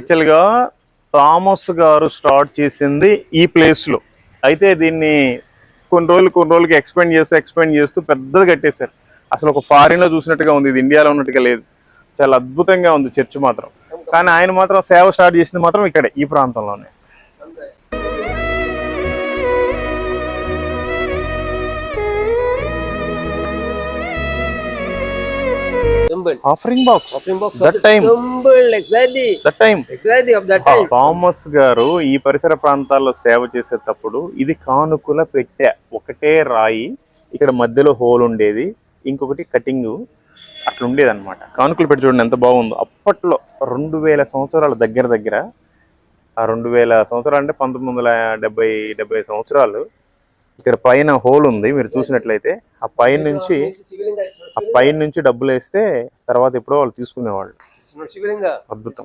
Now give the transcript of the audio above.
యాక్చువల్గా థామస్ గారు స్టార్ట్ చేసింది ఈ ప్లేస్లో. అయితే దీన్ని కొన్ని రోజులకి ఎక్స్పెండ్ చేస్తూ పెద్దది కట్టేశారు. అసలు ఒక ఫారిన్లో చూసినట్టుగా ఉంది, ఇది ఇండియాలో ఉన్నట్టుగా లేదు. చాలా అద్భుతంగా ఉంది చర్చ్ మాత్రం. కానీ ఆయన మాత్రం సేవ స్టార్ట్ చేసింది మాత్రం ఇక్కడే, ఈ ప్రాంతంలోనే. థామస్ గారు ఈ పరిసర ప్రాంతాల్లో సేవ చేసేటప్పుడు ఇది కానుకల పెట్టె. ఒకటే రాయి, ఇక్కడ మధ్యలో హోల్ ఉండేది, ఇంకొకటి కటింగ్ అట్లా ఉండేది అనమాట. కానుకలు పెట్టి చూడండి ఎంత బాగుందో. అప్పట్లో 2000 సంవత్సరాల దగ్గర ఆ 2000 సంవత్సరాలు అంటే 1970 సంవత్సరాలు. ఇక్కడ పైన హోల్ ఉంది, మీరు చూసినట్లయితే ఆ పైన నుంచి డబ్బులు వేస్తే తర్వాత ఎప్పుడో వాళ్ళు తీసుకునేవాళ్ళు. అద్భుతం.